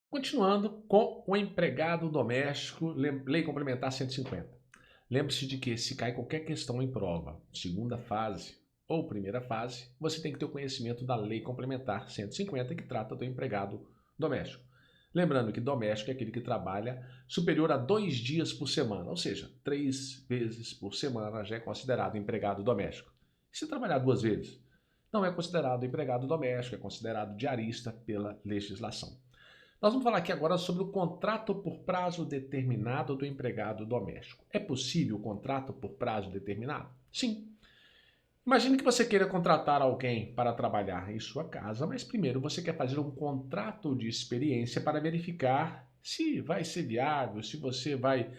Continuando com o empregado doméstico, Lei Complementar 150. Lembre-se de que, se cai qualquer questão em prova, segunda fase ou primeira fase, você tem que ter o conhecimento da Lei Complementar 150, que trata do empregado doméstico. Lembrando que doméstico é aquele que trabalha superior a 2 dias por semana, ou seja, 3 vezes por semana já é considerado empregado doméstico. E se trabalhar 2 vezes, não é considerado empregado doméstico, é considerado diarista pela legislação. Nós vamos falar aqui agora sobre o contrato por prazo determinado do empregado doméstico. É possível o contrato por prazo determinado? Sim. Imagine que você queira contratar alguém para trabalhar em sua casa, mas primeiro você quer fazer um contrato de experiência para verificar se vai ser viável, se você vai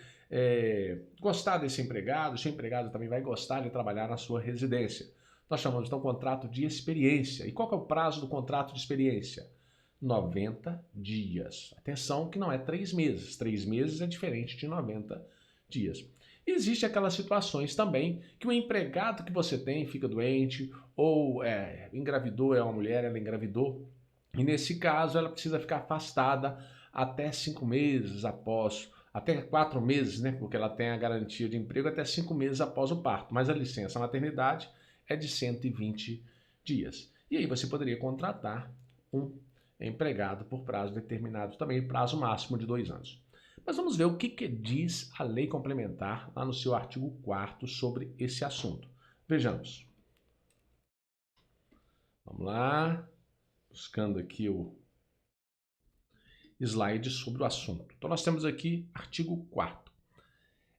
gostar desse empregado, se o empregado também vai gostar de trabalhar na sua residência. Nós chamamos então contrato de experiência. E qual é o prazo do contrato de experiência? 90 dias. Atenção que não é 3 meses. 3 meses é diferente de 90 dias. Existem aquelas situações também que o empregado que você tem fica doente ou engravidou, é uma mulher, ela engravidou, e nesse caso ela precisa ficar afastada até 5 meses após, até 4 meses, né? Porque ela tem a garantia de emprego até 5 meses após o parto, mas a licença maternidade é de 120 dias. E aí você poderia contratar um empregado por prazo determinado também, prazo máximo de 2 anos. Mas vamos ver o que diz a lei complementar lá no seu artigo 4º sobre esse assunto. Vejamos. Vamos lá, buscando aqui o slide sobre o assunto. Então nós temos aqui artigo 4º.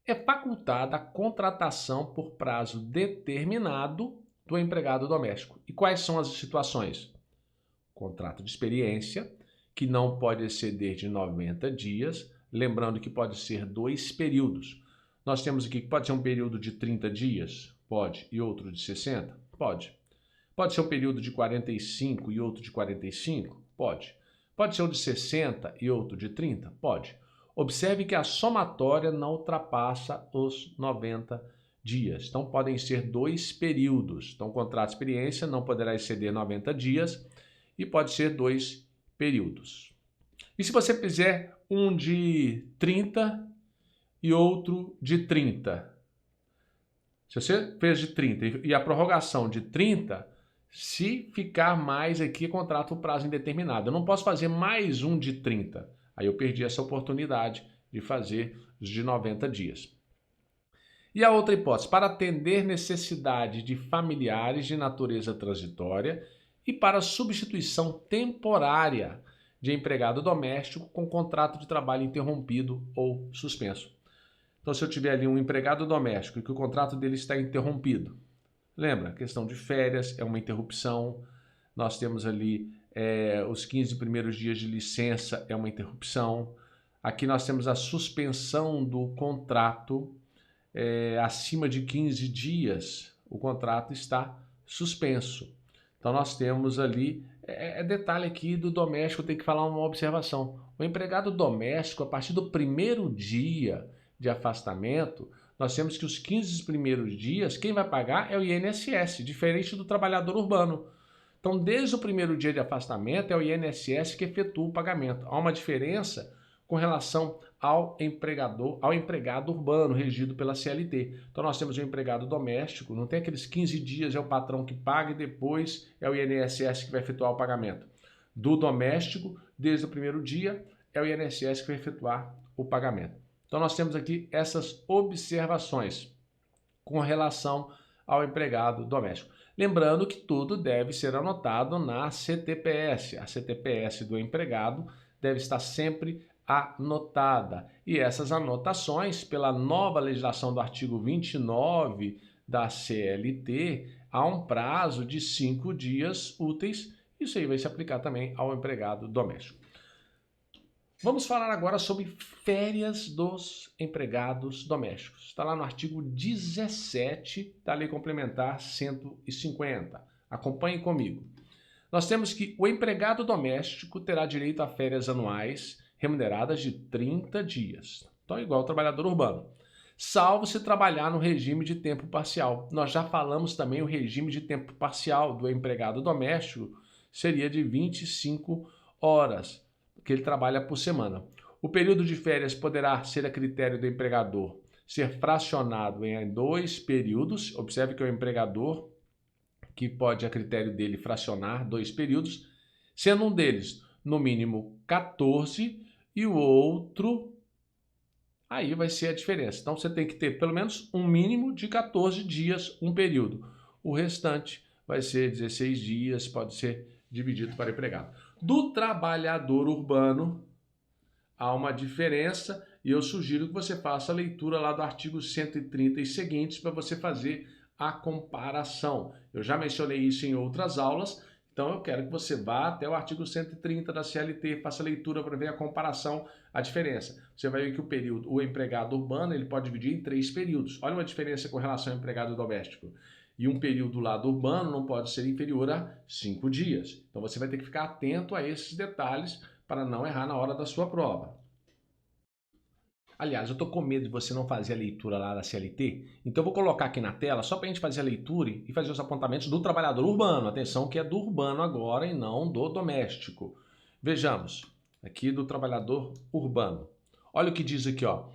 É facultada a contratação por prazo determinado do empregado doméstico. E quais são as situações? Contrato de experiência, que não pode exceder de 90 dias, lembrando que pode ser 2 períodos. Nós temos aqui que pode ser um período de 30 dias, pode, e outro de 60, pode. Pode ser um período de 45 e outro de 45, pode. Pode ser um de 60 e outro de 30, pode. Observe que a somatória não ultrapassa os 90 dias. Então podem ser 2 períodos. Então o contrato de experiência não poderá exceder 90 dias e pode ser 2 períodos. E se você fizer um de 30 e outro de 30? Se você fez de 30 e a prorrogação de 30, se ficar mais aqui, contrato por prazo indeterminado. Eu não posso fazer mais um de 30. Aí eu perdi essa oportunidade de fazer os de 90 dias. E a outra hipótese, para atender necessidade de familiares de natureza transitória e para substituição temporária de empregado doméstico com contrato de trabalho interrompido ou suspenso. Então, se eu tiver ali um empregado doméstico e que o contrato dele está interrompido, lembra, questão de férias é uma interrupção, nós temos ali os 15 primeiros dias de licença é uma interrupção, aqui nós temos a suspensão do contrato, acima de 15 dias, o contrato está suspenso. Então nós temos ali, detalhe aqui do doméstico, tem que falar uma observação. O empregado doméstico, a partir do primeiro dia de afastamento, nós temos que os 15 primeiros dias, quem vai pagar é o INSS, diferente do trabalhador urbano. Então, desde o primeiro dia de afastamento, é o INSS que efetua o pagamento. Há uma diferença com relação ao empregado urbano, regido pela CLT. Então nós temos o empregado doméstico, não tem aqueles 15 dias, é o patrão que paga e depois é o INSS que vai efetuar o pagamento. Do doméstico, desde o primeiro dia, é o INSS que vai efetuar o pagamento. Então nós temos aqui essas observações com relação ao empregado doméstico. Lembrando que tudo deve ser anotado na CTPS. A CTPS do empregado deve estar sempre anotada. E essas anotações, pela nova legislação do artigo 29 da CLT, há um prazo de 5 dias úteis. Isso aí vai se aplicar também ao empregado doméstico. Vamos falar agora sobre férias dos empregados domésticos. Está lá no artigo 17 da Lei Complementar 150. Acompanhe comigo. Nós temos que o empregado doméstico terá direito a férias anuais remuneradas de 30 dias. Então, igual ao trabalhador urbano. Salvo se trabalhar no regime de tempo parcial. Nós já falamos também o regime de tempo parcial do empregado doméstico seria de 25 horas. que ele trabalha por semana. O período de férias poderá ser a critério do empregador ser fracionado em 2 períodos. Observe que é o empregador que pode, a critério dele, fracionar 2 períodos, sendo um deles, no mínimo, 14 e o outro, aí vai ser a diferença. Então, você tem que ter pelo menos um mínimo de 14 dias, um período. O restante vai ser 16 dias, pode ser dividido para empregado. Do trabalhador urbano, há uma diferença e eu sugiro que você faça a leitura lá do artigo 130 e seguintes para você fazer a comparação. Eu já mencionei isso em outras aulas, então eu quero que você vá até o artigo 130 da CLT, faça a leitura para ver a comparação, a diferença. Você vai ver que o empregado urbano, ele pode dividir em 3 períodos. Olha uma diferença com relação ao empregado doméstico. E um período lá do urbano não pode ser inferior a 5 dias. Então você vai ter que ficar atento a esses detalhes para não errar na hora da sua prova. Aliás, eu estou com medo de você não fazer a leitura lá da CLT, então eu vou colocar aqui na tela só para a gente fazer a leitura e fazer os apontamentos do trabalhador urbano. Atenção que é do urbano agora e não do doméstico. Vejamos, aqui do trabalhador urbano. Olha o que diz aqui, ó.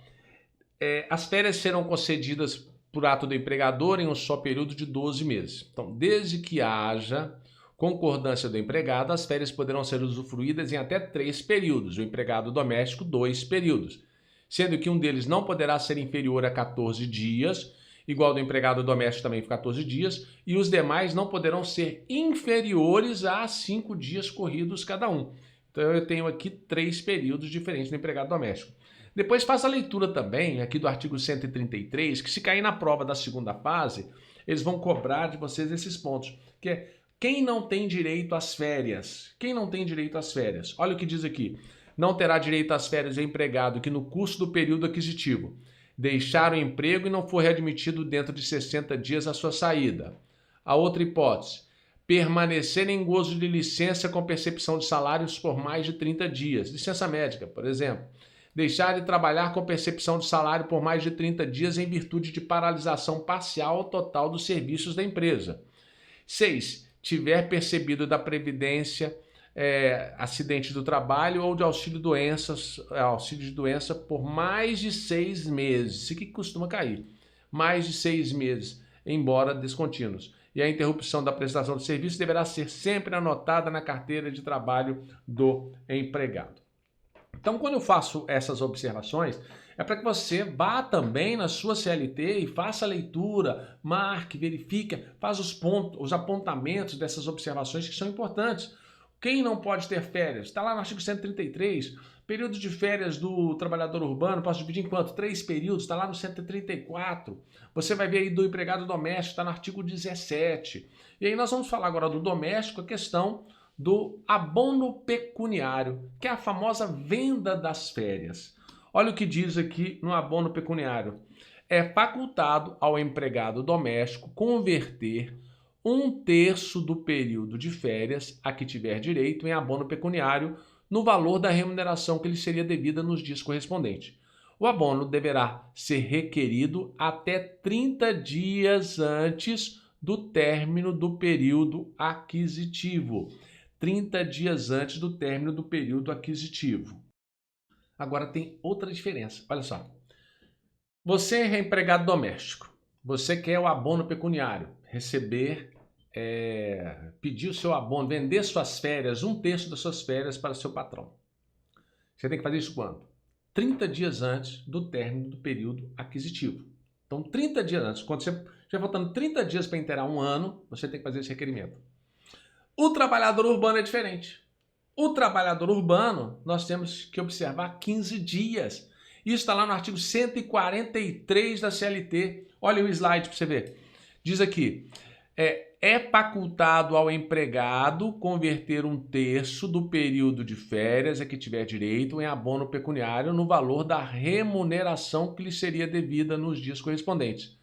As férias serão concedidas por ato do empregador em um só período de 12 meses. Então, desde que haja concordância do empregado, as férias poderão ser usufruídas em até 3 períodos, o empregado doméstico 2 períodos, sendo que um deles não poderá ser inferior a 14 dias, igual do empregado doméstico também 14 dias, e os demais não poderão ser inferiores a 5 dias corridos cada um. Então eu tenho aqui 3 períodos diferentes do empregado doméstico. Depois faça a leitura também aqui do artigo 133, que se cair na prova da segunda fase, eles vão cobrar de vocês esses pontos, que é quem não tem direito às férias. Quem não tem direito às férias? Olha o que diz aqui. Não terá direito às férias o empregado que no curso do período aquisitivo deixar o emprego e não for readmitido dentro de 60 dias à sua saída. A outra hipótese, permanecer em gozo de licença com percepção de salários por mais de 30 dias. Licença médica, por exemplo. Deixar de trabalhar com percepção de salário por mais de 30 dias em virtude de paralisação parcial ou total dos serviços da empresa. 6. Tiver percebido da Previdência, acidente do trabalho ou de auxílio de doença por mais de 6 meses. Isso que costuma cair. Mais de 6 meses, embora descontínuos. E a interrupção da prestação de serviço deverá ser sempre anotada na carteira de trabalho do empregado. Então, quando eu faço essas observações, é para que você vá também na sua CLT e faça a leitura, marque, verifique, faz os apontamentos dessas observações que são importantes. Quem não pode ter férias? Está lá no artigo 133. Período de férias do trabalhador urbano, posso dividir em quanto? 3 períodos, está lá no 134. Você vai ver aí do empregado doméstico, está no artigo 17. E aí nós vamos falar agora do doméstico, a questão do abono pecuniário, que é a famosa venda das férias. Olha o que diz aqui no abono pecuniário. É facultado ao empregado doméstico converter 1/3 do período de férias a que tiver direito em abono pecuniário no valor da remuneração que lhe seria devida nos dias correspondentes. O abono deverá ser requerido até 30 dias antes do término do período aquisitivo. 30 dias antes do término do período aquisitivo. Agora tem outra diferença, olha só. Você é empregado doméstico, você quer o abono pecuniário, pedir o seu abono, vender suas férias, 1/3 das suas férias para o seu patrão. Você tem que fazer isso quando? 30 dias antes do término do período aquisitivo. Então, 30 dias antes, quando você já faltando 30 dias para inteirar um ano, você tem que fazer esse requerimento. O trabalhador urbano é diferente. O trabalhador urbano, nós temos que observar 15 dias. Isso está lá no artigo 143 da CLT. Olha o slide para você ver. Diz aqui, é facultado ao empregado converter 1/3 do período de férias a que tiver direito em abono pecuniário no valor da remuneração que lhe seria devida nos dias correspondentes.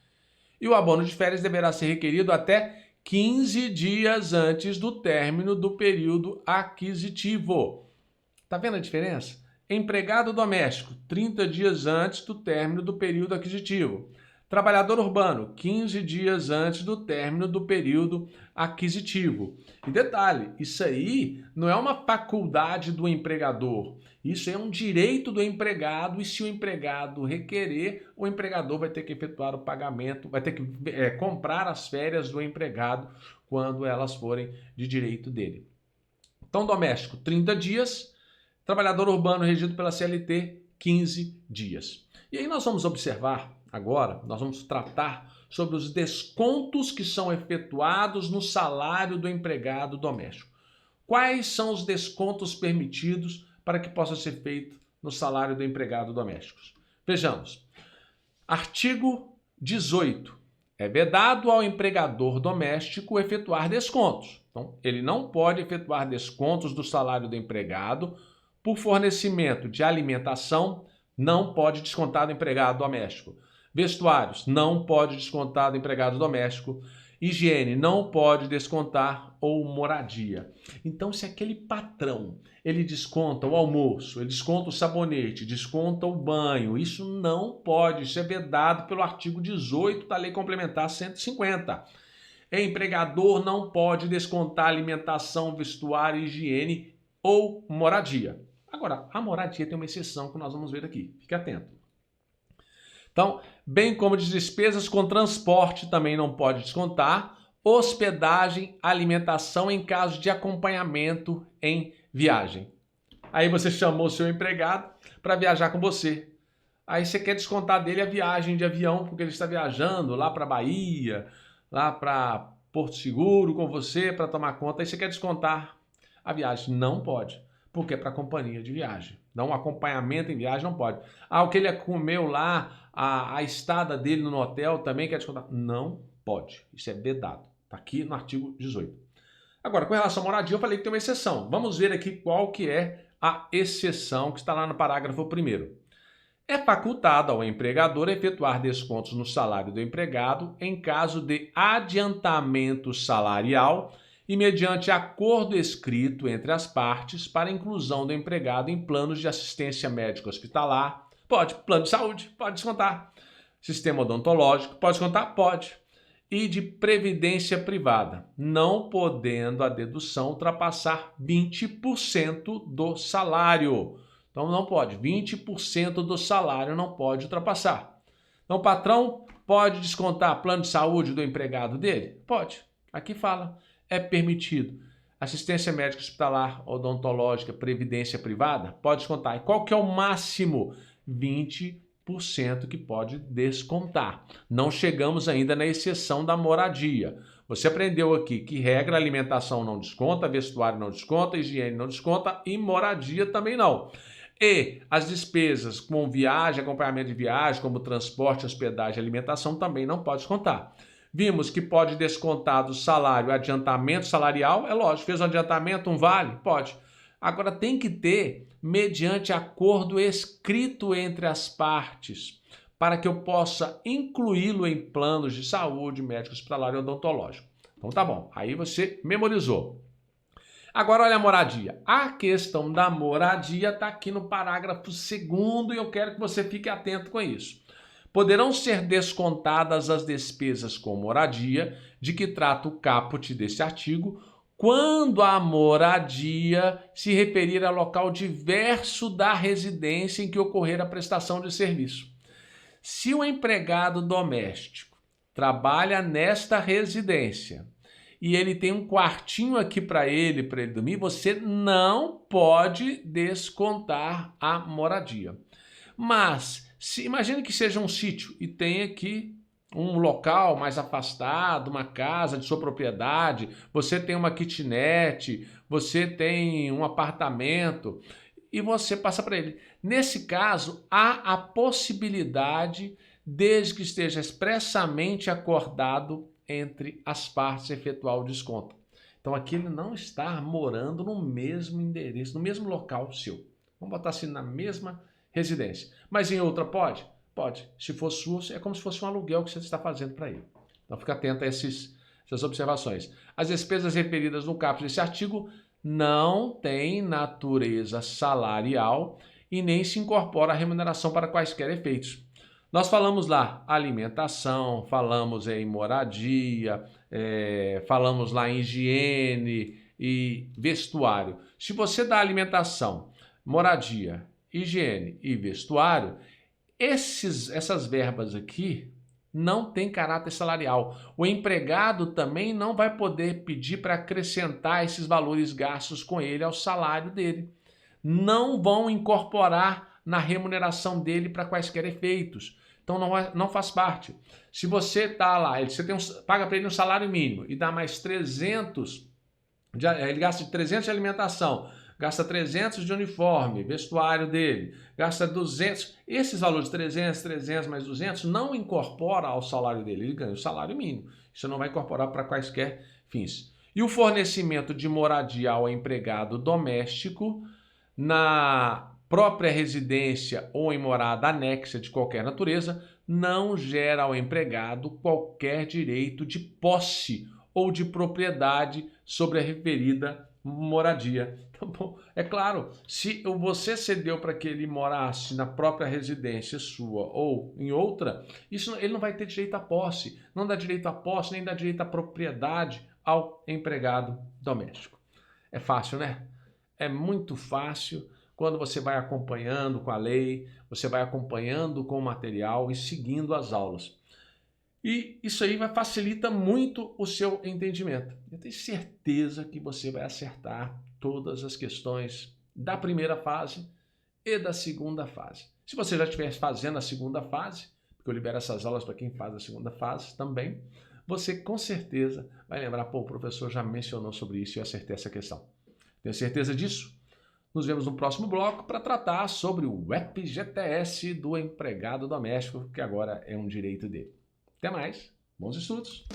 E o abono de férias deverá ser requerido até 15 dias antes do término do período aquisitivo. Tá vendo a diferença? Empregado doméstico, 30 dias antes do término do período aquisitivo. Trabalhador urbano, 15 dias antes do término do período aquisitivo. E detalhe, isso aí não é uma faculdade do empregador, isso é um direito do empregado e se o empregado requerer, o empregador vai ter que efetuar o pagamento, vai ter que comprar as férias do empregado quando elas forem de direito dele. Então, doméstico, 30 dias, trabalhador urbano regido pela CLT, 15 dias. E aí nós vamos observar agora, nós vamos tratar sobre os descontos que são efetuados no salário do empregado doméstico. Quais são os descontos permitidos para que possa ser feito no salário do empregado doméstico? Vejamos. Artigo 18. É vedado ao empregador doméstico efetuar descontos. Então, ele não pode efetuar descontos do salário do empregado por fornecimento de alimentação, não pode descontar do empregado doméstico. Vestuários, não pode descontar do empregado doméstico. Higiene, não pode descontar ou moradia. Então, se aquele patrão, ele desconta o almoço, ele desconta o sabonete, desconta o banho, isso não pode, isso é vedado pelo artigo 18 da Lei Complementar 150. Empregador não pode descontar alimentação, vestuário, higiene ou moradia. Agora, a moradia tem uma exceção que nós vamos ver aqui, fique atento. Então, bem como despesas com transporte também não pode descontar, hospedagem, alimentação em caso de acompanhamento em viagem. Aí você chamou o seu empregado para viajar com você. Aí você quer descontar dele a viagem de avião, porque ele está viajando lá para Bahia, lá para Porto Seguro com você para tomar conta. Aí você quer descontar a viagem. Não pode, porque é para companhia de viagem. Então, um acompanhamento em viagem não pode. O que ele comeu lá, a estada dele no hotel também quer descontar? Não pode. Isso é vedado. Está aqui no artigo 18. Agora, com relação à moradia, eu falei que tem uma exceção. Vamos ver aqui qual que é a exceção que está lá no parágrafo 1º. É facultado ao empregador efetuar descontos no salário do empregado em caso de adiantamento salarial e mediante acordo escrito entre as partes para a inclusão do empregado em planos de assistência médica hospitalar. Pode. Plano de saúde, pode descontar. Sistema odontológico, pode descontar? Pode. E de previdência privada, não podendo a dedução ultrapassar 20% do salário. Então não pode, 20% do salário não pode ultrapassar. Então o patrão pode descontar plano de saúde do empregado dele? Pode. Aqui fala, é permitido. Assistência médica hospitalar, odontológica, previdência privada? Pode descontar. E qual que é o máximo? 20% que pode descontar. Não chegamos ainda na exceção da moradia. Você aprendeu aqui que regra alimentação não desconta, vestuário não desconta, higiene não desconta e moradia também não. E as despesas com viagem, acompanhamento de viagem, como transporte, hospedagem e alimentação também não pode descontar. Vimos que pode descontar do salário adiantamento salarial, é lógico, fez um adiantamento, um vale? Pode. Agora tem que ter mediante acordo escrito entre as partes, para que eu possa incluí-lo em planos de saúde, médico, hospitalar e odontológico. Então tá bom, aí você memorizou. Agora olha a moradia. A questão da moradia está aqui no parágrafo 2º e eu quero que você fique atento com isso. Poderão ser descontadas as despesas com moradia, de que trata o caput deste artigo, quando a moradia se referir a local diverso da residência em que ocorrer a prestação de serviço. Se o empregado doméstico trabalha nesta residência e ele tem um quartinho aqui para ele dormir, você não pode descontar a moradia. Mas, imagine que seja um sítio e tem aqui um local mais afastado, uma casa de sua propriedade, você tem uma kitnet, você tem um apartamento e você passa para ele. Nesse caso, há a possibilidade, desde que esteja expressamente acordado entre as partes, efetuar o desconto. Então aqui ele não está morando no mesmo endereço, no mesmo local seu. Vamos botar assim, na mesma residência. Mas em outra pode? Pode. Se for sua, é como se fosse um aluguel que você está fazendo para ele. Então fica atento a essas observações. As despesas referidas no caput desse artigo não têm natureza salarial e nem se incorpora a remuneração para quaisquer efeitos. Nós falamos lá alimentação, falamos em moradia, falamos lá em higiene e vestuário. Se você dá alimentação, moradia, higiene e vestuário, essas verbas aqui não têm caráter salarial. O empregado também não vai poder pedir para acrescentar esses valores gastos com ele ao salário dele. Não vão incorporar na remuneração dele para quaisquer efeitos. Então não faz parte. Se você está lá, paga para ele um salário mínimo e dá mais 300, ele gasta 300 de alimentação, gasta 300 de uniforme, vestuário dele, gasta 200. Esses valores, 300 mais 200, não incorpora ao salário dele, ele ganha o salário mínimo. Isso não vai incorporar para quaisquer fins. E o fornecimento de moradia ao empregado doméstico na própria residência ou em morada anexa de qualquer natureza não gera ao empregado qualquer direito de posse ou de propriedade sobre a referida moradia. Tá bom? É claro, se você cedeu para que ele morasse na própria residência sua ou em outra, ele não vai ter direito à posse. Não dá direito à posse, nem dá direito à propriedade ao empregado doméstico. É fácil, né? É muito fácil quando você vai acompanhando com a lei, você vai acompanhando com o material e seguindo as aulas. E isso aí facilita muito o seu entendimento. Eu tenho certeza que você vai acertar todas as questões da primeira fase e da segunda fase. Se você já estiver fazendo a segunda fase, porque eu libero essas aulas para quem faz a segunda fase também, você com certeza vai lembrar, pô, o professor já mencionou sobre isso e eu acertei essa questão. Tenho certeza disso? Nos vemos no próximo bloco para tratar sobre o FGTS do empregado doméstico, que agora é um direito dele. Até mais, bons estudos!